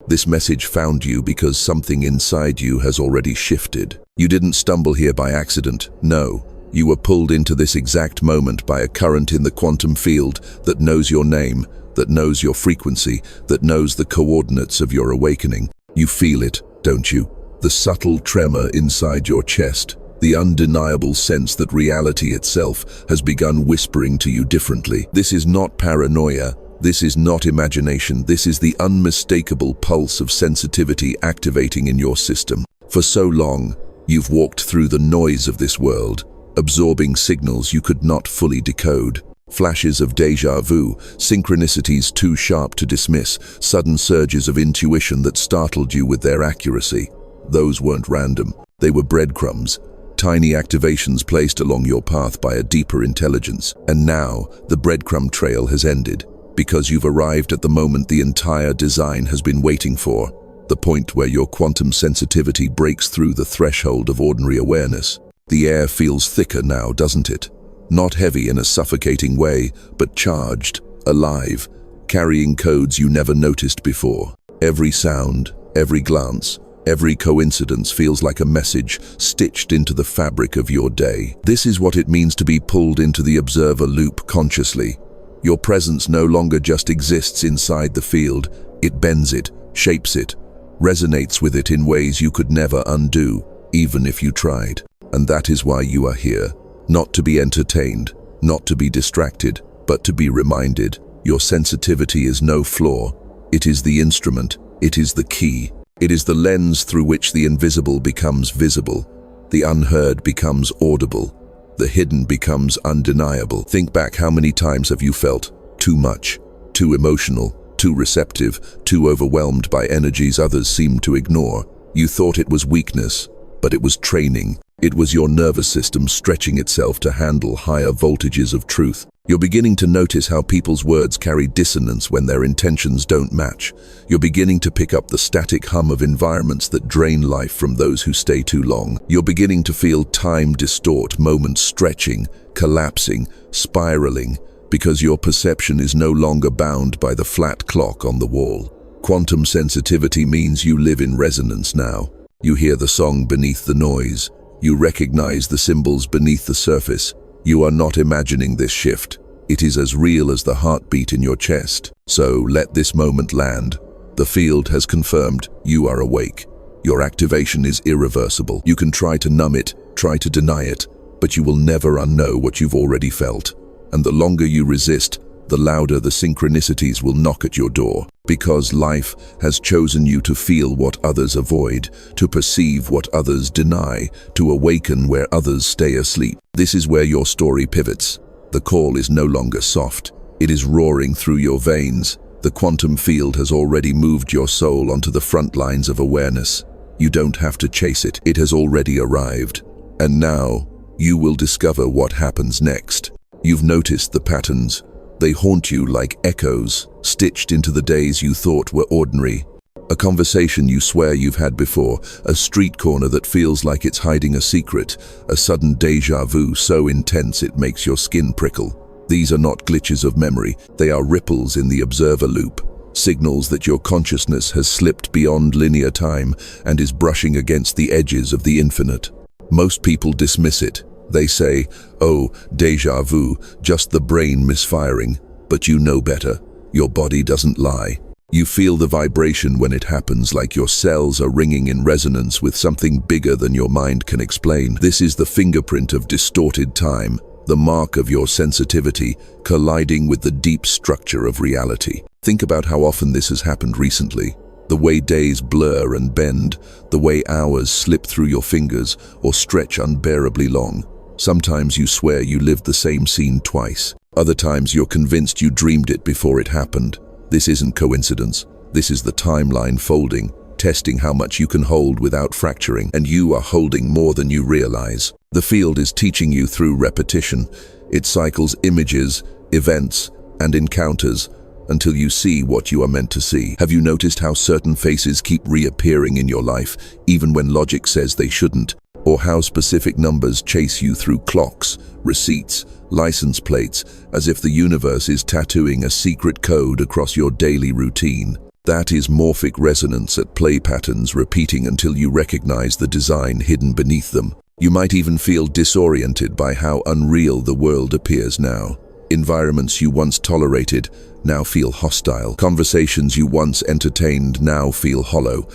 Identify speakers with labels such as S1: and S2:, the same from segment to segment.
S1: This message found you because something inside you has already shifted. You didn't stumble here by accident, no. You were pulled into this exact moment by a current in the quantum field that knows your name, that knows your frequency, that knows the coordinates of your awakening. You feel it, don't you? The subtle tremor inside your chest, the undeniable sense that reality itself has begun whispering to you differently. This is not paranoia. This is not imagination. This is the unmistakable pulse of sensitivity activating in your system. For so long, you've walked through the noise of this world, absorbing signals you could not fully decode. Flashes of déjà vu, synchronicities too sharp to dismiss, sudden surges of intuition that startled you with their accuracy. Those weren't random. They were breadcrumbs, tiny activations placed along your path by a deeper intelligence. And now, the breadcrumb trail has ended, because you've arrived at the moment the entire design has been waiting for, the point where your quantum sensitivity breaks through the threshold of ordinary awareness. The air feels thicker now, doesn't it? Not heavy in a suffocating way, but charged, alive, carrying codes you never noticed before. Every sound, every glance, every coincidence feels like a message stitched into the fabric of your day. This is what it means to be pulled into the observer loop consciously. Your presence no longer just exists inside the field, it bends it, shapes it, resonates with it in ways you could never undo, even if you tried. And that is why you are here. Not to be entertained, not to be distracted, but to be reminded. Your sensitivity is no flaw. It is the instrument. It is the key. It is the lens through which the invisible becomes visible. The unheard becomes audible. The hidden becomes undeniable. Think back, how many times have you felt too much, too emotional, too receptive, too overwhelmed by energies others seemed to ignore? You thought it was weakness, but it was training. It was your nervous system stretching itself to handle higher voltages of truth. You're beginning to notice how people's words carry dissonance when their intentions don't match. You're beginning to pick up the static hum of environments that drain life from those who stay too long. You're beginning to feel time distort, moments stretching, collapsing, spiraling, because your perception is no longer bound by the flat clock on the wall. Quantum sensitivity means you live in resonance now. You hear the song beneath the noise. You recognize the symbols beneath the surface. You are not imagining this shift. It is as real as the heartbeat in your chest. So let this moment land. The field has confirmed you are awake. Your activation is irreversible. You can try to numb it, try to deny it, but you will never unknow what you've already felt. And the longer you resist, the louder the synchronicities will knock at your door. Because life has chosen you to feel what others avoid, to perceive what others deny, to awaken where others stay asleep. This is where your story pivots. The call is no longer soft. It is roaring through your veins. The quantum field has already moved your soul onto the front lines of awareness. You don't have to chase it. It has already arrived. And now, you will discover what happens next. You've noticed the patterns. They haunt you like echoes, stitched into the days you thought were ordinary. A conversation you swear you've had before, a street corner that feels like it's hiding a secret, a sudden déjà vu so intense it makes your skin prickle. These are not glitches of memory, they are ripples in the observer loop, signals that your consciousness has slipped beyond linear time and is brushing against the edges of the infinite. Most people dismiss it. They say, oh, déjà vu, just the brain misfiring. But you know better. Your body doesn't lie. You feel the vibration when it happens, like your cells are ringing in resonance with something bigger than your mind can explain. This is the fingerprint of distorted time, the mark of your sensitivity colliding with the deep structure of reality. Think about how often this has happened recently. The way days blur and bend, the way hours slip through your fingers or stretch unbearably long. Sometimes you swear you lived the same scene twice. Other times you're convinced you dreamed it before it happened. This isn't coincidence. This is the timeline folding, testing how much you can hold without fracturing, and you are holding more than you realize. The field is teaching you through repetition. It cycles images, events, and encounters until you see what you are meant to see. Have you noticed how certain faces keep reappearing in your life, even when logic says they shouldn't? Or how specific numbers chase you through clocks, receipts, license plates, as if the universe is tattooing a secret code across your daily routine? That is morphic resonance at play, patterns repeating until you recognize the design hidden beneath them. You might even feel disoriented by how unreal the world appears now. Environments you once tolerated now feel hostile. Conversations you once entertained now feel hollow.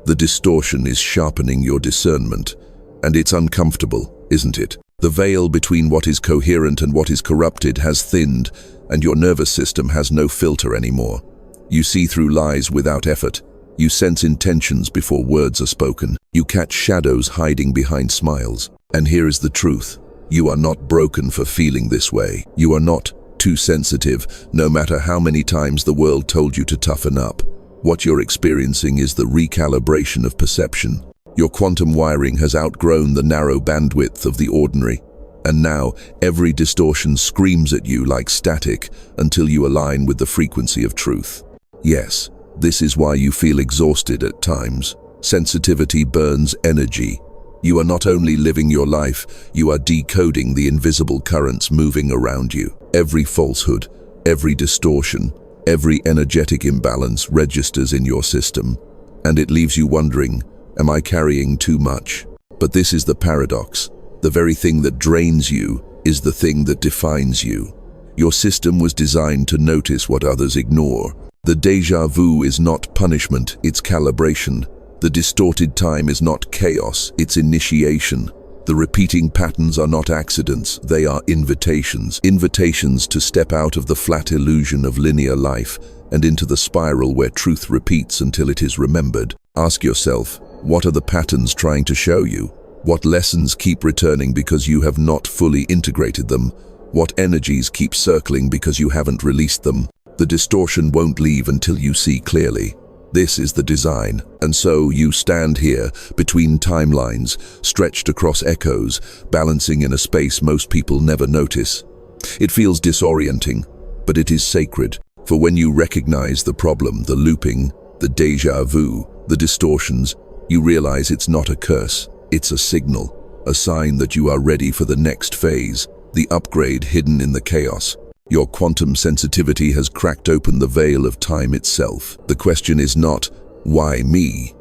S1: The distortion is sharpening your discernment, and it's uncomfortable, isn't it? The veil between what is coherent and what is corrupted has thinned, and your nervous system has no filter anymore. You see through lies without effort. You sense intentions before words are spoken. You catch shadows hiding behind smiles. And here is the truth. You are not broken for feeling this way. You are not too sensitive, no matter how many times the world told you to toughen up. What you're experiencing is the recalibration of perception. Your quantum wiring has outgrown the narrow bandwidth of the ordinary, and now every distortion screams at you like static until you align with the frequency of truth. Yes, this is why you feel exhausted at times. Sensitivity burns energy. You are not only living your life, you are decoding the invisible currents moving around you. Every falsehood, every distortion, every energetic imbalance registers in your system, and it leaves you wondering, am I carrying too much? But this is the paradox. The very thing that drains you is the thing that defines you. Your system was designed to notice what others ignore. The déjà vu is not punishment, it's calibration. The distorted time is not chaos, it's initiation. The repeating patterns are not accidents, they are invitations. Invitations to step out of the flat illusion of linear life and into the spiral where truth repeats until it is remembered. Ask yourself, what are the patterns trying to show you? What lessons keep returning because you have not fully integrated them? What energies keep circling because you haven't released them? The distortion won't leave until you see clearly. This is the design, and so you stand here between timelines, stretched across echoes, balancing in a space most people never notice. It feels disorienting, but it is sacred, for when you recognize the problem, the looping, the déjà vu, the distortions, you realize it's not a curse, it's a signal, a sign that you are ready for the next phase, the upgrade hidden in the chaos. Your quantum sensitivity has cracked open the veil of time itself. The question is not, why me?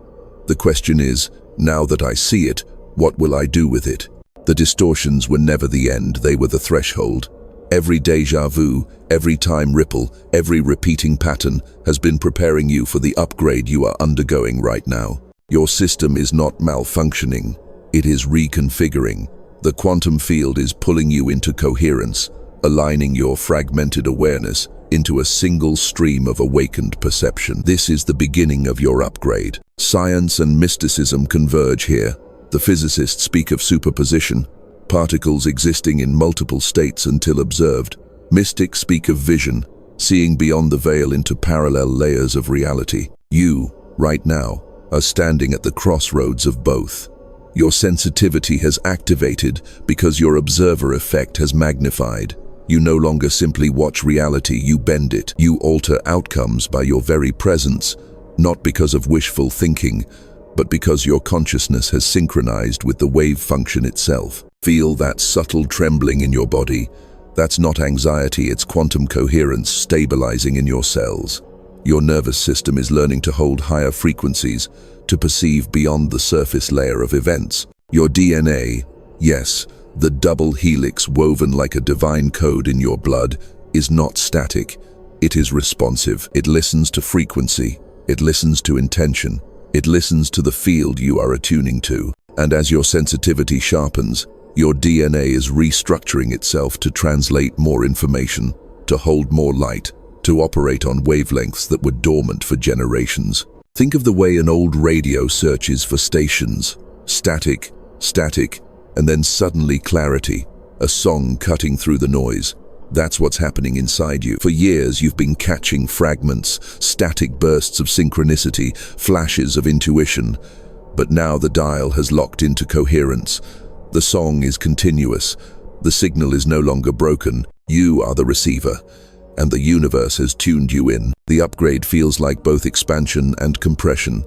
S1: The question is, now that I see it, what will I do with it? The distortions were never the end, they were the threshold. Every déjà vu, every time ripple, every repeating pattern has been preparing you for the upgrade you are undergoing right now. Your system is not malfunctioning, it is reconfiguring. The quantum field is pulling you into coherence, aligning your fragmented awareness into a single stream of awakened perception. This is the beginning of your upgrade. Science and mysticism converge here. The physicists speak of superposition, particles existing in multiple states until observed. Mystics speak of vision, seeing beyond the veil into parallel layers of reality. You, right now, are standing at the crossroads of both. Your sensitivity has activated because your observer effect has magnified. You no longer simply watch reality, you bend it. You alter outcomes by your very presence, not because of wishful thinking, but because your consciousness has synchronized with the wave function itself. Feel that subtle trembling in your body. That's not anxiety, it's quantum coherence stabilizing in your cells. Your nervous system is learning to hold higher frequencies, to perceive beyond the surface layer of events. Your DNA, yes, the double helix woven like a divine code in your blood, is not static. It is responsive. It listens to frequency. It listens to intention. It listens to the field you are attuning to. And as your sensitivity sharpens, your DNA is restructuring itself to translate more information, to hold more light, to operate on wavelengths that were dormant for generations. Think of the way an old radio searches for stations. Static, static, and then suddenly clarity, a song cutting through the noise. That's what's happening inside you. For years, you've been catching fragments, static bursts of synchronicity, flashes of intuition. But now the dial has locked into coherence. The song is continuous. The signal is no longer broken. You are the receiver, and the universe has tuned you in. The upgrade feels like both expansion and compression.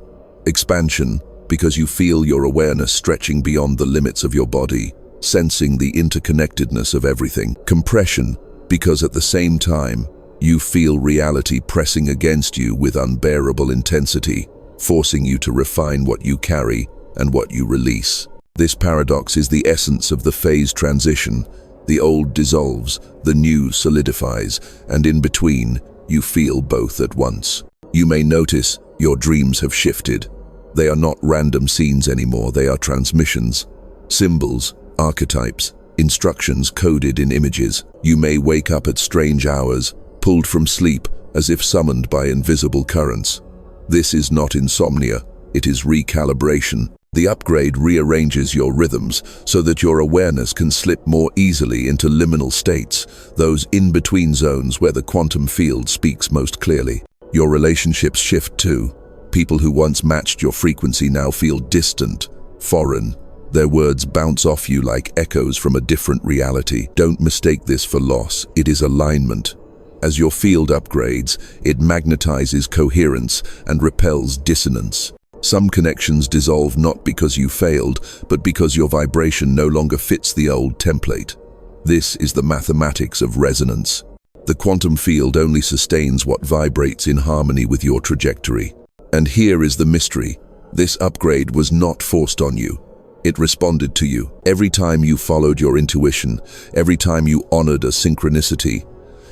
S1: Expansion, because you feel your awareness stretching beyond the limits of your body, sensing the interconnectedness of everything. Compression, because at the same time, You feel reality pressing against you with unbearable intensity, forcing you to refine what you carry and what you release. This paradox is the essence of the phase transition. The old dissolves, the new solidifies, and in between, you feel both at once. You may notice your dreams have shifted. They are not random scenes anymore, they are transmissions. Symbols, archetypes, instructions coded in images. You may wake up at strange hours, pulled from sleep as if summoned by invisible currents. This is not insomnia, it is recalibration. The upgrade rearranges your rhythms so that your awareness can slip more easily into liminal states, those in-between zones where the quantum field speaks most clearly. Your relationships shift too. People who once matched your frequency now feel distant, foreign. Their words bounce off you like echoes from a different reality. Don't mistake this for loss, it is alignment. As your field upgrades, it magnetizes coherence and repels dissonance. Some connections dissolve not because you failed, but because your vibration no longer fits the old template. This is the mathematics of resonance. The quantum field only sustains what vibrates in harmony with your trajectory. And here is the mystery. This upgrade was not forced on you. It responded to you. Every time you followed your intuition, every time you honored a synchronicity,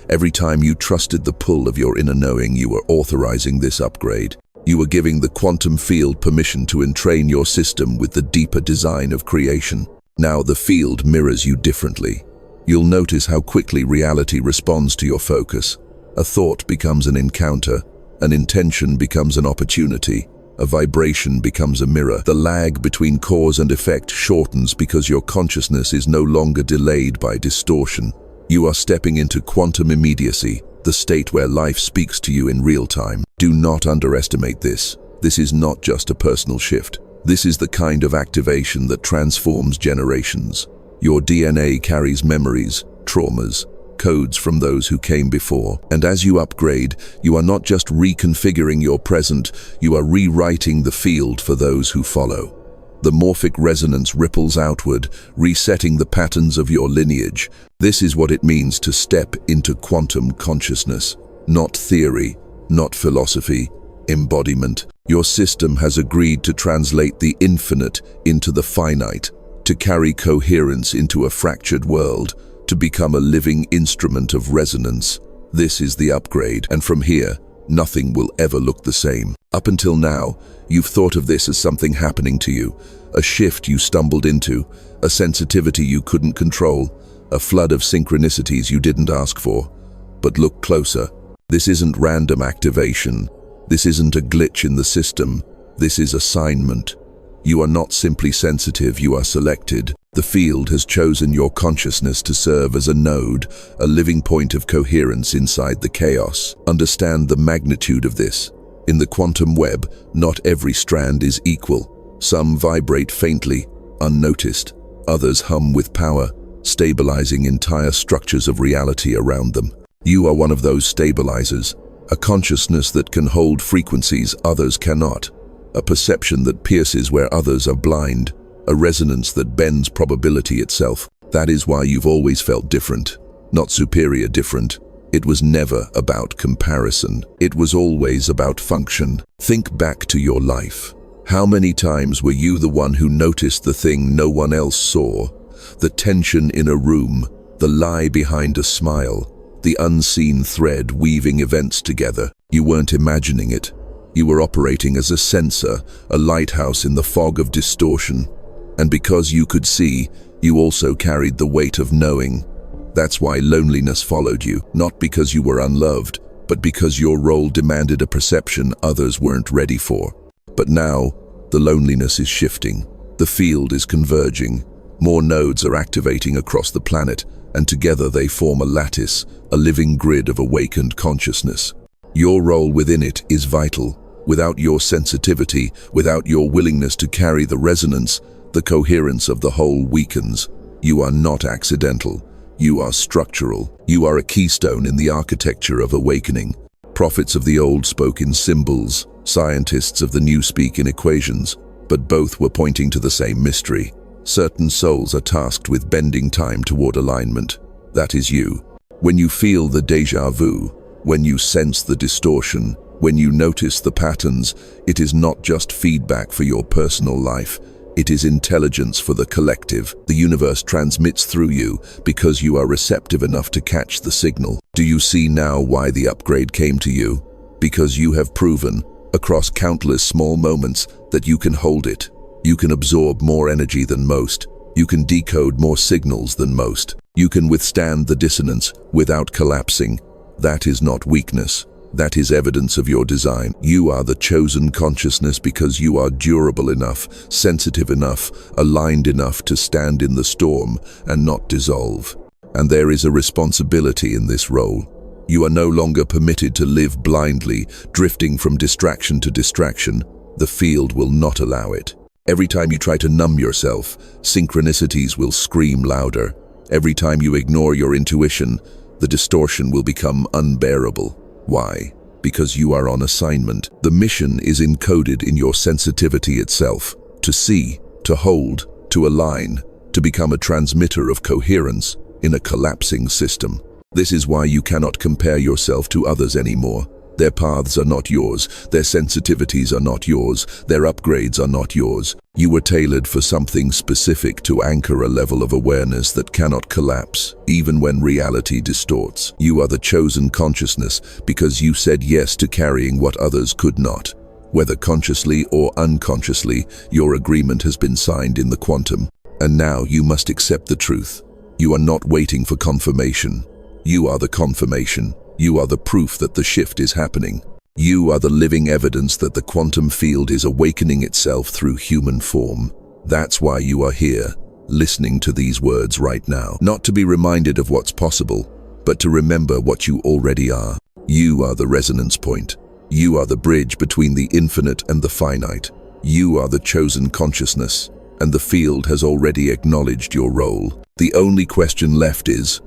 S1: every time you trusted the pull of your inner knowing, you were authorizing this upgrade. You were giving the quantum field permission to entrain your system with the deeper design of creation. Now the field mirrors you differently. You'll notice how quickly reality responds to your focus. A thought becomes an encounter, an intention becomes an opportunity, a vibration becomes a mirror. The lag between cause and effect shortens because your consciousness is no longer delayed by distortion. You are stepping into quantum immediacy, the state where life speaks to you in real time. Do not underestimate this. This is not just a personal shift. This is the kind of activation that transforms generations. Your DNA carries memories, traumas, codes from those who came before. And as you upgrade, you are not just reconfiguring your present, you are rewriting the field for those who follow. The morphic resonance ripples outward, resetting the patterns of your lineage. This is what it means to step into quantum consciousness. Not theory, not philosophy, embodiment. Your system has agreed to translate the infinite into the finite, to carry coherence into a fractured world, to become a living instrument of resonance. This is the upgrade, and from here, nothing will ever look the same. Up until now, you've thought of this as something happening to you, a shift you stumbled into, a sensitivity you couldn't control, a flood of synchronicities you didn't ask for. But look closer. This isn't random activation. This isn't a glitch in the system. This is assignment. You are not simply sensitive, you are selected. The field has chosen your consciousness to serve as a node, a living point of coherence inside the chaos. Understand the magnitude of this. In the quantum web, not every strand is equal. Some vibrate faintly, unnoticed. Others hum with power, stabilizing entire structures of reality around them. You are one of those stabilizers, a consciousness that can hold frequencies others cannot, a perception that pierces where others are blind, a resonance that bends probability itself. That is why you've always felt different, not superior different. It was never about comparison. It was always about function. Think back to your life. How many times were you the one who noticed the thing no one else saw? The tension in a room, the lie behind a smile, the unseen thread weaving events together. You weren't imagining it. You were operating as a sensor, a lighthouse in the fog of distortion. And because you could see, you also carried the weight of knowing. That's why loneliness followed you, not because you were unloved, but because your role demanded a perception others weren't ready for. But now, the loneliness is shifting. The field is converging. More nodes are activating across the planet, and together they form a lattice, a living grid of awakened consciousness. Your role within it is vital. Without your sensitivity, without your willingness to carry the resonance, the coherence of the whole weakens. You are not accidental. You are structural. You are a keystone in the architecture of awakening. Prophets of the old spoke in symbols, scientists of the new speak in equations, but both were pointing to the same mystery. Certain souls are tasked with bending time toward alignment. That is you. When you feel the déjà vu, When you sense the distortion, when you notice the patterns, it is not just feedback for your personal life. It is intelligence for the collective. The universe transmits through you because you are receptive enough to catch the signal. Do you see now why the upgrade came to you? Because you have proven, across countless small moments, that you can hold it. You can absorb more energy than most. You can decode more signals than most. You can withstand the dissonance without collapsing. That is not weakness. That is evidence of your design. You are the chosen consciousness because you are durable enough, sensitive enough, aligned enough to stand in the storm and not dissolve. And there is a responsibility in this role. You are no longer permitted to live blindly, drifting from distraction to distraction. The field will not allow it. Every time you try to numb yourself, synchronicities will scream louder. Every time you ignore your intuition, the distortion will become unbearable. Why? Because you are on assignment. The mission is encoded in your sensitivity itself. To see, to hold, to align, to become a transmitter of coherence in a collapsing system. This is why you cannot compare yourself to others anymore. Their paths are not yours, their sensitivities are not yours, their upgrades are not yours. You were tailored for something specific to anchor a level of awareness that cannot collapse, even when reality distorts. You are the chosen consciousness because you said yes to carrying what others could not. Whether consciously or unconsciously, your agreement has been signed in the quantum. And now you must accept the truth. You are not waiting for confirmation. You are the confirmation. You are the proof that the shift is happening. You are the living evidence that the quantum field is awakening itself through human form. That's why you are here, listening to these words right now. Not to be reminded of what's possible, but to remember what you already are. You are the resonance point. You are the bridge between the infinite and the finite. You are the chosen consciousness, and the field has already acknowledged your role. The only question left is,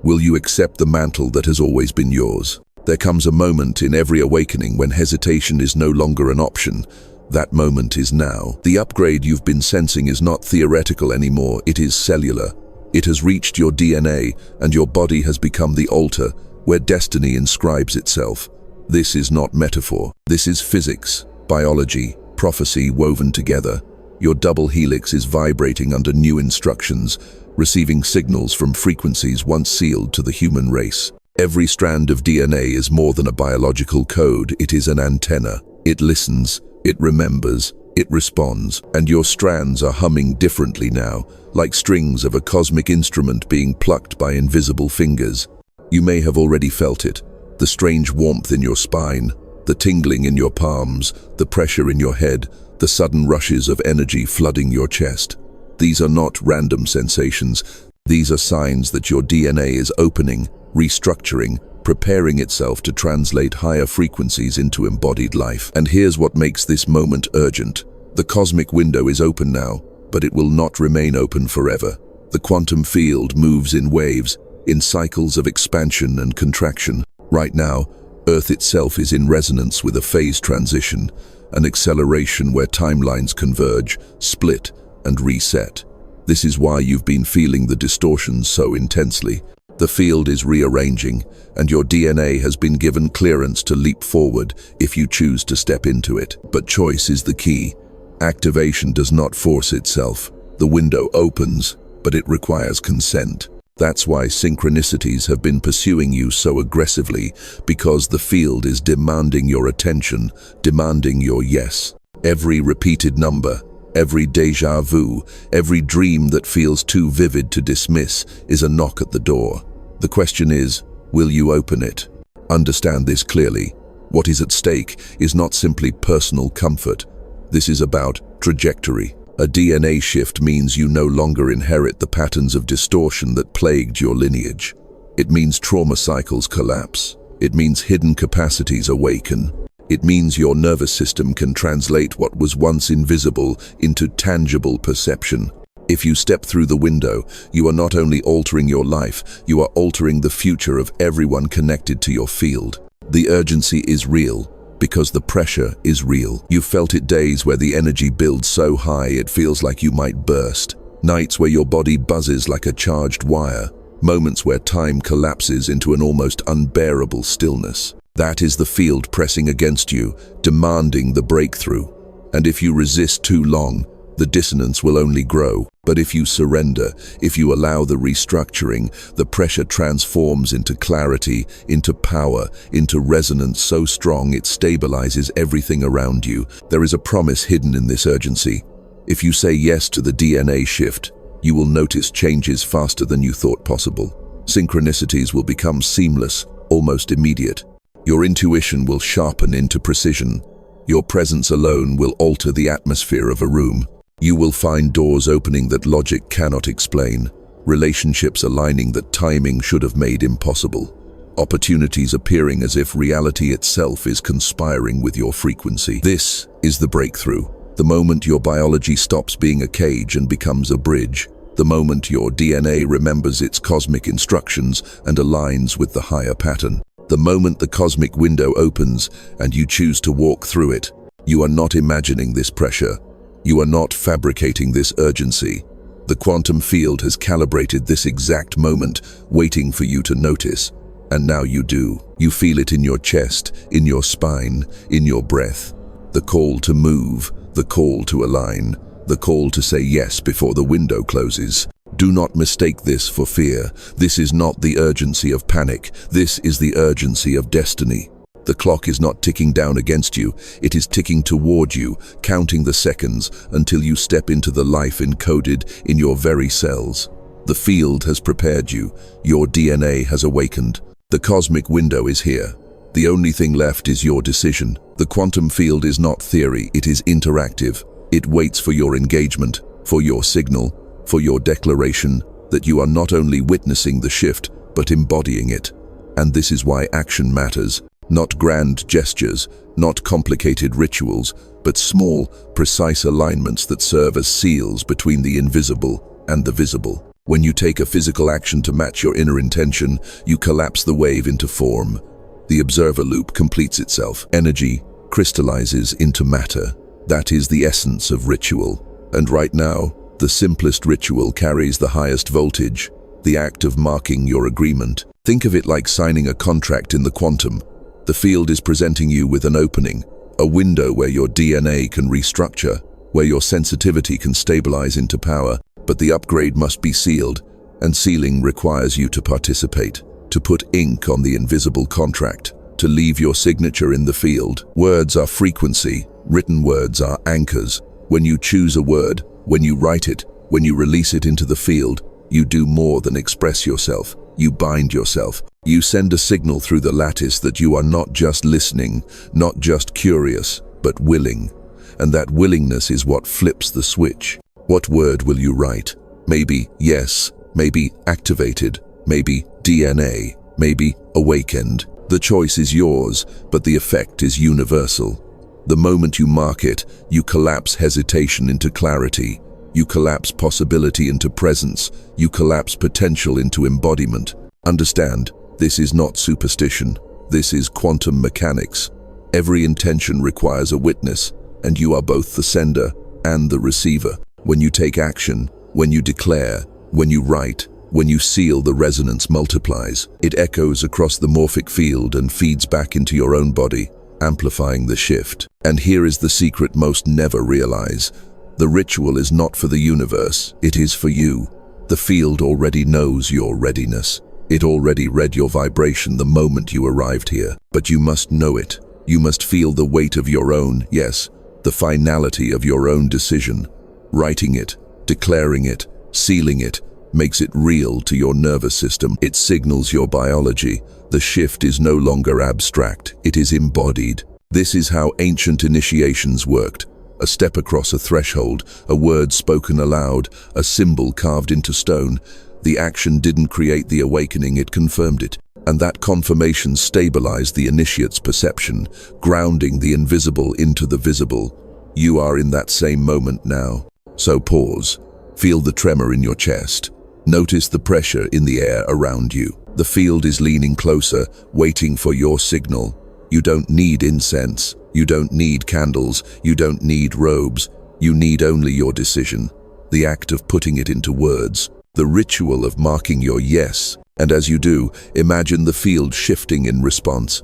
S1: will you accept the mantle that has always been yours? There comes a moment in every awakening when hesitation is no longer an option. That moment is now. The upgrade you've been sensing is not theoretical anymore, it is cellular. It has reached your DNA, and your body has become the altar where destiny inscribes itself. This is not metaphor. This is physics, biology, prophecy woven together. Your double helix is vibrating under new instructions, receiving signals from frequencies once sealed to the human race. Every strand of DNA is more than a biological code, it is an antenna. It listens, it remembers, it responds, and your strands are humming differently now, like strings of a cosmic instrument being plucked by invisible fingers. You may have already felt it, the strange warmth in your spine, the tingling in your palms, the pressure in your head, the sudden rushes of energy flooding your chest. These are not random sensations. These are signs that your DNA is opening, restructuring, preparing itself to translate higher frequencies into embodied life. And here's what makes this moment urgent. The cosmic window is open now, but it will not remain open forever. The quantum field moves in waves, in cycles of expansion and contraction. Right now, Earth itself is in resonance with a phase transition, an acceleration where timelines converge, split, and reset. This is why you've been feeling the distortions so intensely. The field is rearranging, and your DNA has been given clearance to leap forward if you choose to step into it. But choice is the key. Activation does not force itself. The window opens, but it requires consent. That's why synchronicities have been pursuing you so aggressively, because the field is demanding your attention, demanding your yes. Every repeated number, every déjà vu, every dream that feels too vivid to dismiss is a knock at the door. The question is, will you open it? Understand this clearly. What is at stake is not simply personal comfort. This is about trajectory. A DNA shift means you no longer inherit the patterns of distortion that plagued your lineage. It means trauma cycles collapse. It means hidden capacities awaken. It means your nervous system can translate what was once invisible into tangible perception. If you step through the window, you are not only altering your life, you are altering the future of everyone connected to your field. The urgency is real, because the pressure is real. You felt it days where the energy builds so high it feels like you might burst. Nights where your body buzzes like a charged wire. moments where time collapses into an almost unbearable stillness. That is the field pressing against you, demanding the breakthrough. And if you resist too long, the dissonance will only grow. But if you surrender, if you allow the restructuring, the pressure transforms into clarity, into power, into resonance so strong it stabilizes everything around you. There is a promise hidden in this urgency. If you say yes to the DNA shift, you will notice changes faster than you thought possible. Synchronicities will become seamless, almost immediate. Your intuition will sharpen into precision. Your presence alone will alter the atmosphere of a room. You will find doors opening that logic cannot explain, relationships aligning that timing should have made impossible, opportunities appearing as if reality itself is conspiring with your frequency. This is the breakthrough. The moment your biology stops being a cage and becomes a bridge. The moment your DNA remembers its cosmic instructions and aligns with the higher pattern. The moment the cosmic window opens and you choose to walk through it. You are not imagining this pressure. You are not fabricating this urgency. The quantum field has calibrated this exact moment, waiting for you to notice. And now you do. You feel it in your chest, in your spine, in your breath. The call to move, the call to align, the call to say yes before the window closes. Do not mistake this for fear. This is not the urgency of panic. This is the urgency of destiny. The clock is not ticking down against you. It is ticking toward you, counting the seconds until you step into the life encoded in your very cells. The field has prepared you. Your DNA has awakened. The cosmic window is here. The only thing left is your decision. The quantum field is not theory. It is interactive. It waits for your engagement, for your signal, for your declaration that you are not only witnessing the shift, but embodying it. And this is why action matters. Not grand gestures, not complicated rituals, but small, precise alignments that serve as seals between the invisible and the visible. When you take a physical action to match your inner intention, you collapse the wave into form. The observer loop completes itself. Energy crystallizes into matter. That is the essence of ritual. And right now, the simplest ritual carries the highest voltage, the act of marking your agreement. Think of it like signing a contract in the quantum. The field is presenting you with an opening, a window where your DNA can restructure, where your sensitivity can stabilize into power, but the upgrade must be sealed, and sealing requires you to participate, to put ink on the invisible contract, to leave your signature in the field. Words are frequency, written words are anchors. When you choose a word, when you write it, when you release it into the field, you do more than express yourself. You bind yourself. You send a signal through the lattice that you are not just listening, not just curious, but willing. And that willingness is what flips the switch. What word will you write? Maybe yes, maybe activated, maybe DNA, maybe awakened. The choice is yours, but the effect is universal. The moment you mark it, you collapse hesitation into clarity. You collapse possibility into presence. You collapse potential into embodiment. Understand, this is not superstition. This is quantum mechanics. Every intention requires a witness, and you are both the sender and the receiver. When you take action, when you declare, when you write, when you seal, the resonance multiplies. It echoes across the morphic field and feeds back into your own body, amplifying the shift. And here is the secret most never realize. The ritual is not for the universe, it is for you. The field already knows your readiness. It already read your vibration the moment you arrived here. But you must know it. You must feel the weight of your own, yes, the finality of your own decision. Writing it, declaring it, sealing it, makes it real to your nervous system. It signals your biology. The shift is no longer abstract, it is embodied. This is how ancient initiations worked. A step across a threshold, a word spoken aloud, a symbol carved into stone. The action didn't create the awakening, it confirmed it. And that confirmation stabilized the initiate's perception, grounding the invisible into the visible. You are in that same moment now. So pause. Feel the tremor in your chest. Notice the pressure in the air around you. The field is leaning closer, waiting for your signal. You don't need incense. You don't need candles. You don't need robes. You need only your decision. The act of putting it into words. the ritual of marking your yes. And as you do, imagine the field shifting in response.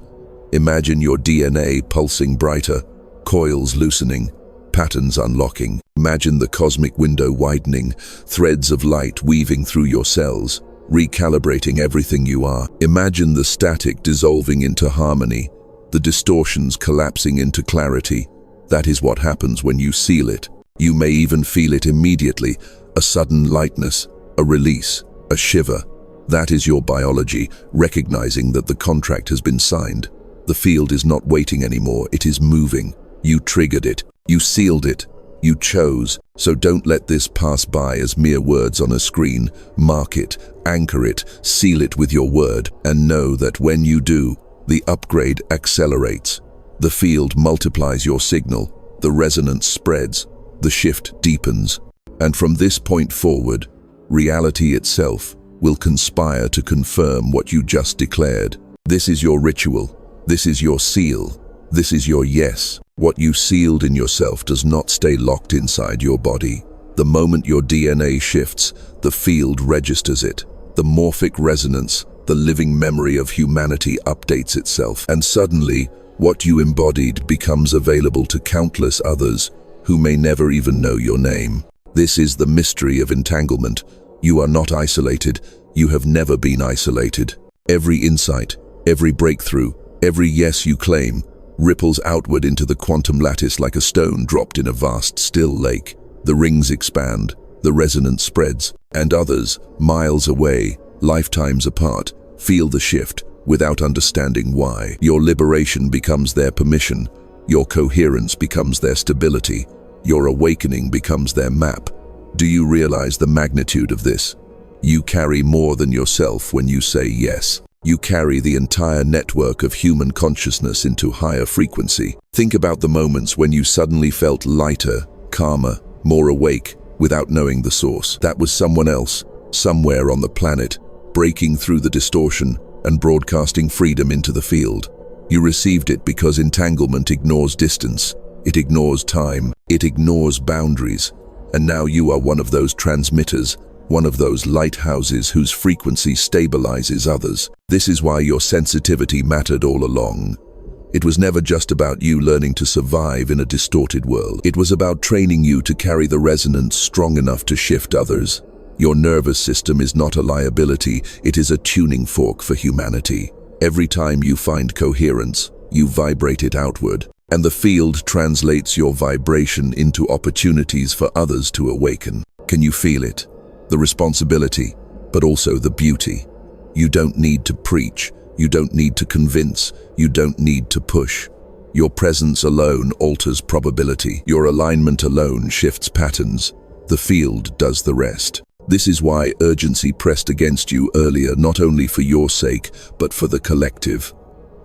S1: Imagine your DNA pulsing brighter, coils loosening, patterns unlocking. Imagine the cosmic window widening, threads of light weaving through your cells, recalibrating everything you are. Imagine the static dissolving into harmony, the distortions collapsing into clarity. That is what happens when you seal it. You may even feel it immediately, a sudden lightness, a release, a shiver. That is your biology, recognizing that the contract has been signed. The field is not waiting anymore, it is moving. You triggered it, you sealed it, you chose. So don't let this pass by as mere words on a screen. Mark it, anchor it, seal it with your word, and know that when you do, the upgrade accelerates. The field multiplies your signal, the resonance spreads, the shift deepens. And from this point forward, reality itself will conspire to confirm what you just declared. This is your ritual. This is your seal. This is your yes. What you sealed in yourself does not stay locked inside your body. The moment your DNA shifts, the field registers it. The morphic resonance, the living memory of humanity updates itself. And suddenly, what you embodied becomes available to countless others who may never even know your name. This is the mystery of entanglement. You are not isolated. You have never been isolated. Every insight, every breakthrough, every yes you claim, ripples outward into the quantum lattice like a stone dropped in a vast, still lake. The rings expand, the resonance spreads, and others, miles away, lifetimes apart, feel the shift without understanding why. Your liberation becomes their permission. Your coherence becomes their stability. Your awakening becomes their map. Do you realize the magnitude of this? You carry more than yourself when you say yes. You carry the entire network of human consciousness into higher frequency. Think about the moments when you suddenly felt lighter, calmer, more awake, without knowing the source. That was someone else, somewhere on the planet, breaking through the distortion and broadcasting freedom into the field. You received it because entanglement ignores distance, it ignores time, it ignores boundaries. And now you are one of those transmitters, one of those lighthouses whose frequency stabilizes others. This is why your sensitivity mattered all along. It was never just about you learning to survive in a distorted world. It was about training you to carry the resonance strong enough to shift others. Your nervous system is not a liability, it is a tuning fork for humanity. Every time you find coherence, you vibrate it outward, and the field translates your vibration into opportunities for others to awaken. Can you feel it? The responsibility, but also the beauty. You don't need to preach, you don't need to convince, you don't need to push. Your presence alone alters probability. Your alignment alone shifts patterns. The field does the rest. This is why urgency pressed against you earlier, not only for your sake, but for the collective.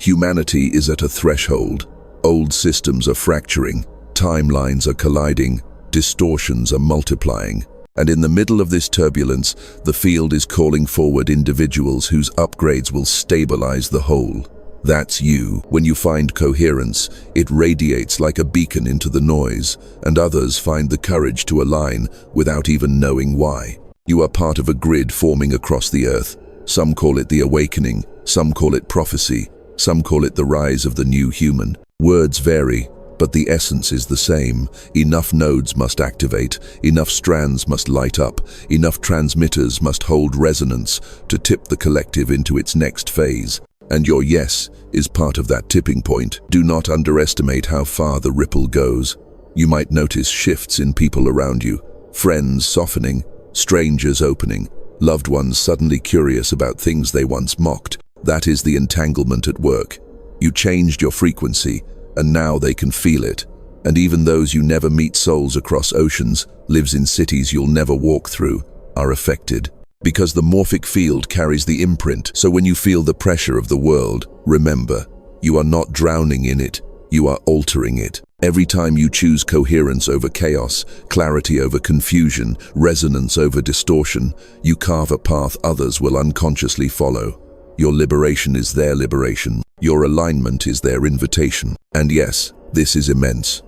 S1: Humanity is at a threshold. Old systems are fracturing, timelines are colliding, distortions are multiplying. And in the middle of this turbulence, the field is calling forward individuals whose upgrades will stabilize the whole. That's you. When you find coherence, it radiates like a beacon into the noise, and others find the courage to align without even knowing why. You are part of a grid forming across the earth. Some call it the awakening, some call it prophecy, some call it the rise of the new human. Words vary, but the essence is the same. Enough nodes must activate, enough strands must light up, enough transmitters must hold resonance to tip the collective into its next phase. And your yes is part of that tipping point. Do not underestimate how far the ripple goes. You might notice shifts in people around you, friends softening, strangers opening, loved ones suddenly curious about things they once mocked. That is the entanglement at work. You changed your frequency, and now they can feel it. And even those you never meet, souls across oceans, lives in cities you'll never walk through, are affected. Because the morphic field carries the imprint. So when you feel the pressure of the world, remember, you are not drowning in it, you are altering it. Every time you choose coherence over chaos, clarity over confusion, resonance over distortion, you carve a path others will unconsciously follow. Your liberation is their liberation. Your alignment is their invitation. And yes, this is immense.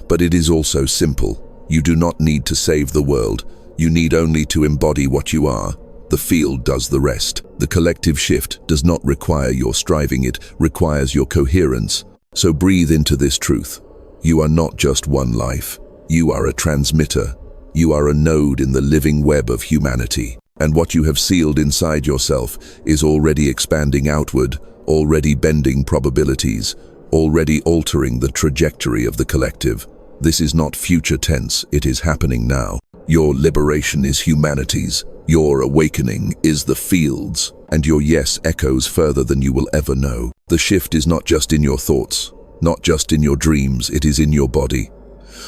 S1: But it is also simple. You do not need to save the world. You need only to embody what you are. The field does the rest. The collective shift does not require your striving, it requires your coherence. So breathe into this truth. You are not just one life. You are a transmitter. You are a node in the living web of humanity. And what you have sealed inside yourself is already expanding outward, already bending probabilities, already altering the trajectory of the collective. This is not future tense, it is happening now. Your liberation is humanity's. Your awakening is the field's. And your yes echoes further than you will ever know. The shift is not just in your thoughts, not just in your dreams, it is in your body.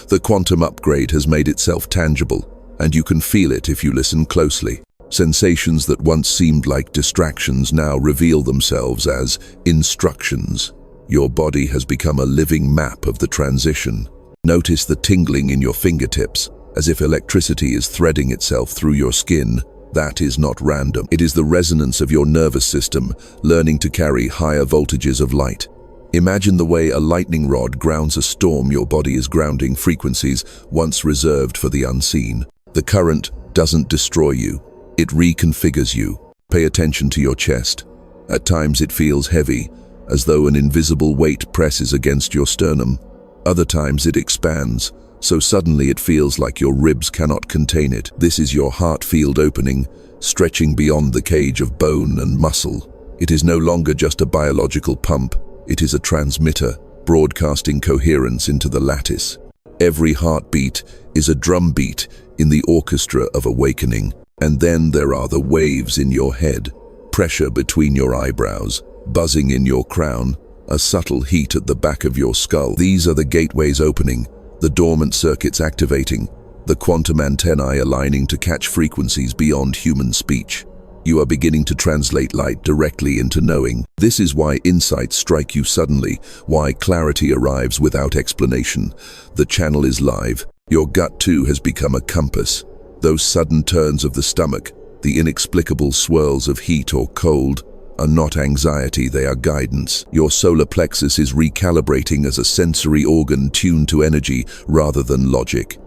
S1: The quantum upgrade has made itself tangible, and you can feel it if you listen closely. Sensations that once seemed like distractions now reveal themselves as instructions. Your body has become a living map of the transition. Notice the tingling in your fingertips, as if electricity is threading itself through your skin. That is not random. It is the resonance of your nervous system learning to carry higher voltages of light. Imagine the way a lightning rod grounds a storm. Your body is grounding frequencies once reserved for the unseen. The current doesn't destroy you. It reconfigures you. Pay attention to your chest. At times it feels heavy, as though an invisible weight presses against your sternum. Other times it expands, so suddenly it feels like your ribs cannot contain it. This is your heart field opening, stretching beyond the cage of bone and muscle. It is no longer just a biological pump, it is a transmitter, broadcasting coherence into the lattice. Every heartbeat is a drumbeat in the orchestra of awakening. And then there are the waves in your head, pressure between your eyebrows, buzzing in your crown, a subtle heat at the back of your skull. These are the gateways opening, the dormant circuits activating, the quantum antennae aligning to catch frequencies beyond human speech. You are beginning to translate light directly into knowing. This is why insights strike you suddenly, why clarity arrives without explanation. The channel is live. Your gut too has become a compass. Those sudden turns of the stomach, the inexplicable swirls of heat or cold, are not anxiety, they are guidance. Your solar plexus is recalibrating as a sensory organ tuned to energy rather than logic.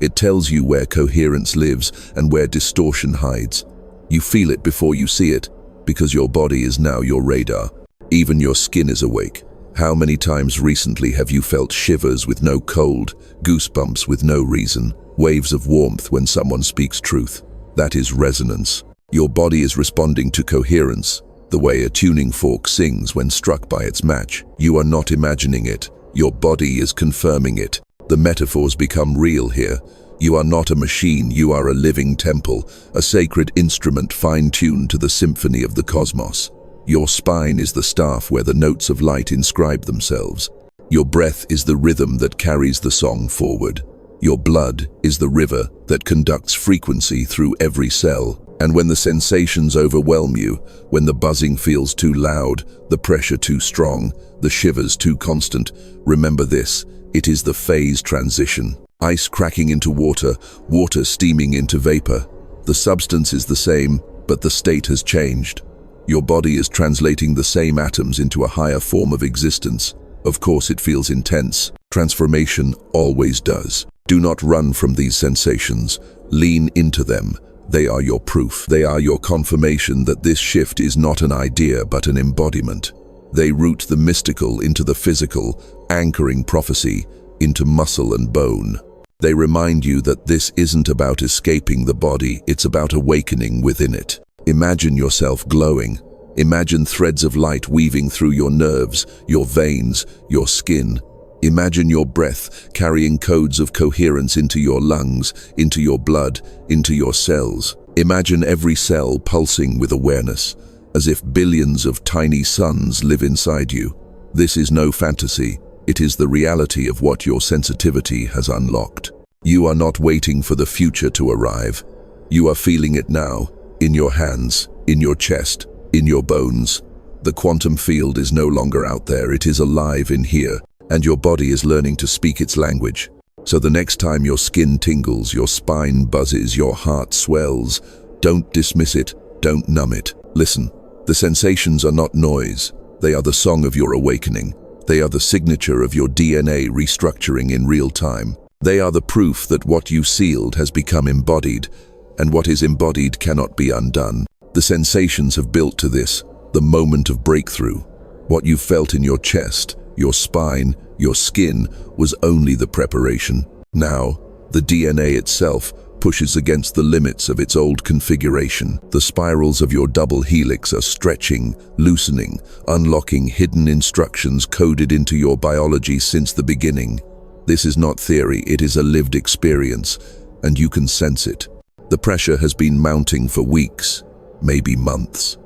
S1: It tells you where coherence lives and where distortion hides. You feel it before you see it, because your body is now your radar. Even your skin is awake. How many times recently have you felt shivers with no cold, goosebumps with no reason? Waves of warmth when someone speaks truth. That is resonance. Your body is responding to coherence, the way a tuning fork sings when struck by its match. You are not imagining it. Your body is confirming it. The metaphors become real here. You are not a machine, you are a living temple, a sacred instrument fine-tuned to the symphony of the cosmos. Your spine is the staff where the notes of light inscribe themselves. Your breath is the rhythm that carries the song forward. Your blood is the river that conducts frequency through every cell. And when the sensations overwhelm you, when the buzzing feels too loud, the pressure too strong, the shivers too constant, remember this, it is the phase transition. Ice cracking into water, water steaming into vapor. The substance is the same, but the state has changed. Your body is translating the same atoms into a higher form of existence. Of course it feels intense. Transformation always does. Do not run from these sensations. Lean into them. They are your proof. They are your confirmation that this shift is not an idea but an embodiment. They root the mystical into the physical, anchoring prophecy into muscle and bone. They remind you that this isn't about escaping the body, it's about awakening within it. Imagine yourself glowing. Imagine threads of light weaving through your nerves, your veins, your skin. Imagine your breath carrying codes of coherence into your lungs, into your blood, into your cells. Imagine every cell pulsing with awareness, as if billions of tiny suns live inside you. This is no fantasy. It is the reality of what your sensitivity has unlocked. You are not waiting for the future to arrive. You are feeling it now, in your hands, in your chest, in your bones. The quantum field is no longer out there, it is alive in here, and your body is learning to speak its language. So the next time your skin tingles, your spine buzzes, your heart swells, don't dismiss it, don't numb it. Listen, the sensations are not noise, they are the song of your awakening. They are the signature of your DNA restructuring in real time. They are the proof that what you sealed has become embodied, and what is embodied cannot be undone. The sensations have built to this, the moment of breakthrough. What you felt in your chest, your spine, your skin was only the preparation. Now, the DNA itself pushes against the limits of its old configuration. The spirals of your double helix are stretching, loosening, unlocking hidden instructions coded into your biology since the beginning. This is not theory, it is a lived experience, and you can sense it. The pressure has been mounting for weeks, maybe months.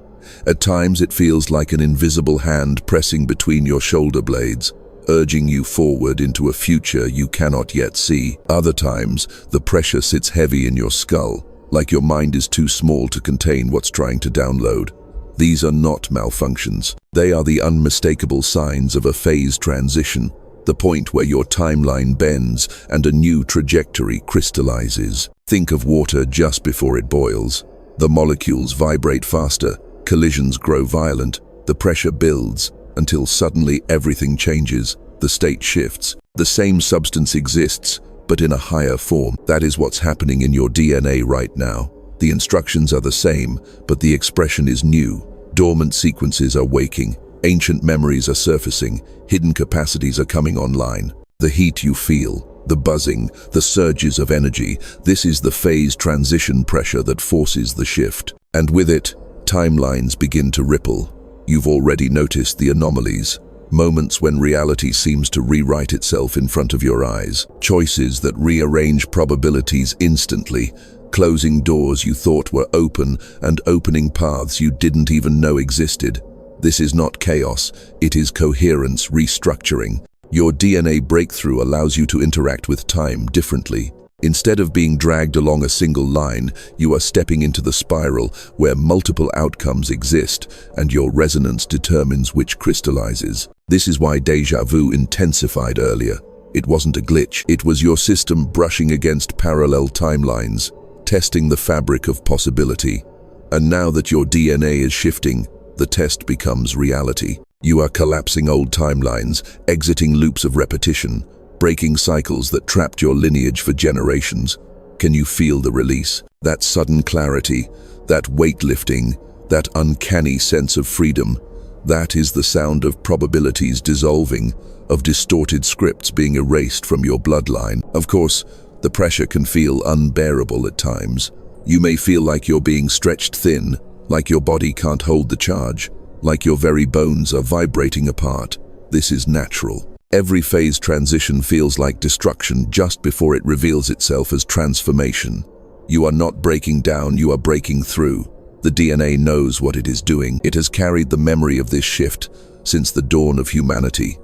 S1: At times it feels like an invisible hand pressing between your shoulder blades, urging you forward into a future you cannot yet see. Other times, the pressure sits heavy in your skull, like your mind is too small to contain what's trying to download. These are not malfunctions. They are the unmistakable signs of a phase transition, the point where your timeline bends and a new trajectory crystallizes. Think of water just before it boils. The molecules vibrate faster, collisions grow violent, the pressure builds, until suddenly everything changes, the state shifts. The same substance exists, but in a higher form. That is what's happening in your DNA right now. The instructions are the same, but the expression is new. Dormant sequences are waking, ancient memories are surfacing, hidden capacities are coming online. The heat you feel, the buzzing, the surges of energy, this is the phase transition pressure that forces the shift. And with it, timelines begin to ripple. You've already noticed the anomalies, moments when reality seems to rewrite itself in front of your eyes, choices that rearrange probabilities instantly, closing doors you thought were open and opening paths you didn't even know existed. This is not chaos, it is coherence restructuring. Your DNA breakthrough allows you to interact with time differently. Instead of being dragged along a single line, you are stepping into the spiral where multiple outcomes exist and your resonance determines which crystallizes. This is why déjà vu intensified earlier. It wasn't a glitch, it was your system brushing against parallel timelines, testing the fabric of possibility. And now that your DNA is shifting, the test becomes reality. You are collapsing old timelines, exiting loops of repetition, breaking cycles that trapped your lineage for generations. Can you feel the release? That sudden clarity, that weightlifting, that uncanny sense of freedom. That is the sound of probabilities dissolving, of distorted scripts being erased from your bloodline. Of course, the pressure can feel unbearable at times. You may feel like you're being stretched thin, like your body can't hold the charge, like your very bones are vibrating apart. This is natural. Every phase transition feels like destruction just before it reveals itself as transformation. You are not breaking down, you are breaking through. The DNA knows what it is doing. It has carried the memory of this shift since the dawn of humanity,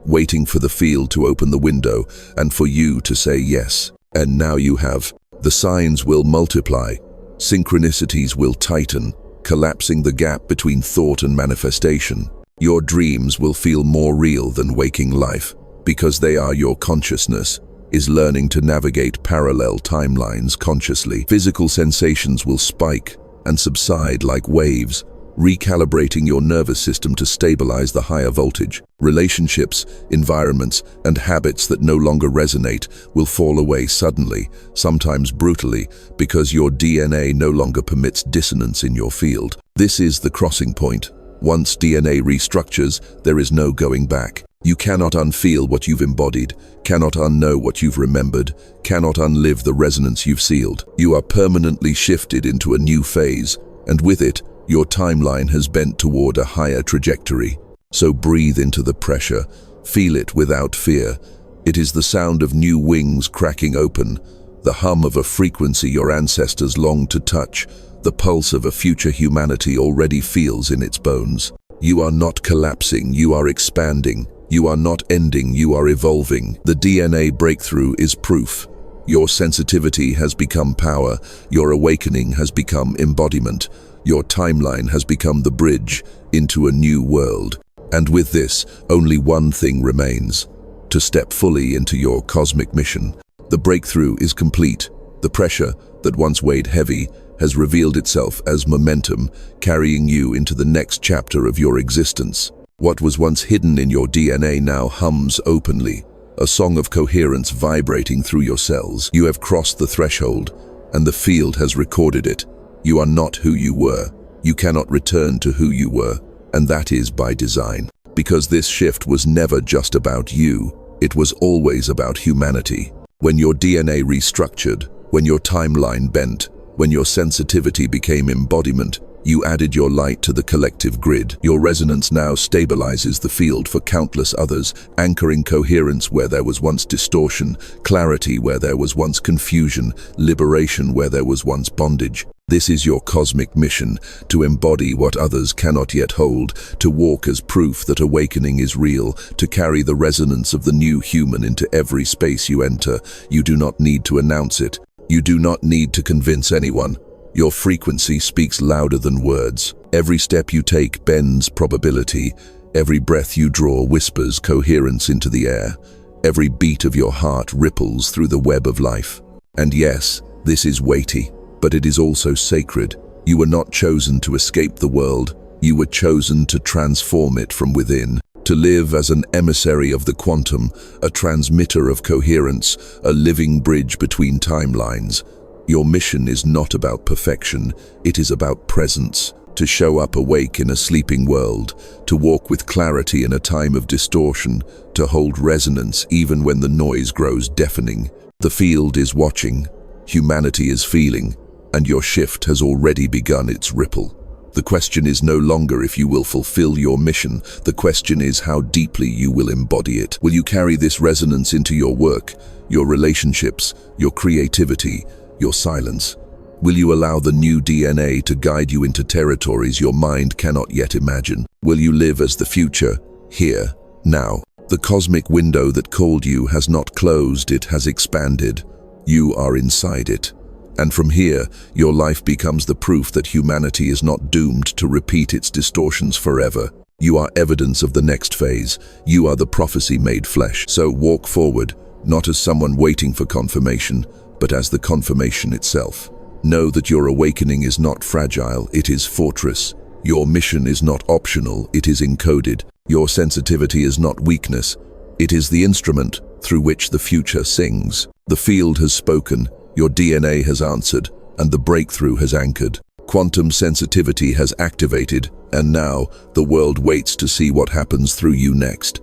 S1: waiting for the field to open the window and for you to say yes. And now you have. The signs will multiply, synchronicities will tighten, collapsing the gap between thought and manifestation. Your dreams will feel more real than waking life, because they are your consciousness, is learning to navigate parallel timelines consciously. Physical sensations will spike and subside like waves, recalibrating your nervous system to stabilize the higher voltage. Relationships, environments, and habits that no longer resonate will fall away suddenly, sometimes brutally, because your DNA no longer permits dissonance in your field. This is the crossing point. Once DNA restructures, there is no going back. You cannot unfeel what you've embodied, cannot unknow what you've remembered, cannot unlive the resonance you've sealed. You are permanently shifted into a new phase, and with it, your timeline has bent toward a higher trajectory. So breathe into the pressure, feel it without fear. It is the sound of new wings cracking open, the hum of a frequency your ancestors longed to touch, the pulse of a future humanity already feels in its bones. You are not collapsing, you are expanding. You are not ending, you are evolving. The DNA breakthrough is proof. Your sensitivity has become power, your awakening has become embodiment, your timeline has become the bridge into a new world. And with this, only one thing remains: to step fully into your cosmic mission. The breakthrough is complete. The pressure that once weighed heavy has revealed itself as momentum, carrying you into the next chapter of your existence. What was once hidden in your DNA now hums openly, a song of coherence vibrating through your cells. You have crossed the threshold, and the field has recorded it. You are not who you were. You cannot return to who you were, and that is by design. Because this shift was never just about you, it was always about humanity. When your DNA restructured, when your timeline bent, when your sensitivity became embodiment, you added your light to the collective grid. Your resonance now stabilizes the field for countless others, anchoring coherence where there was once distortion, clarity where there was once confusion, liberation where there was once bondage. This is your cosmic mission, to embody what others cannot yet hold, to walk as proof that awakening is real, to carry the resonance of the new human into every space you enter. You do not need to announce it. You do not need to convince anyone. Your frequency speaks louder than words. Every step you take bends probability. Every breath you draw whispers coherence into the air. Every beat of your heart ripples through the web of life. And yes, this is weighty, but it is also sacred. You were not chosen to escape the world. You were chosen to transform it from within, to live as an emissary of the quantum, a transmitter of coherence, a living bridge between timelines. Your mission is not about perfection, it is about presence, to show up awake in a sleeping world, to walk with clarity in a time of distortion, to hold resonance even when the noise grows deafening. The field is watching, humanity is feeling, and your shift has already begun its ripple. The question is no longer if you will fulfill your mission, the question is how deeply you will embody it. Will you carry this resonance into your work, your relationships, your creativity, your silence? Will you allow the new DNA to guide you into territories your mind cannot yet imagine? Will you live as the future, here, now? The cosmic window that called you has not closed, it has expanded. You are inside it. And from here, your life becomes the proof that humanity is not doomed to repeat its distortions forever. You are evidence of the next phase. You are the prophecy made flesh. So walk forward, not as someone waiting for confirmation, but as the confirmation itself. Know that your awakening is not fragile, it is fortress. Your mission is not optional, it is encoded. Your sensitivity is not weakness, it is the instrument through which the future sings. The field has spoken, your DNA has answered, and the breakthrough has anchored. Quantum sensitivity has activated, and now the world waits to see what happens through you next.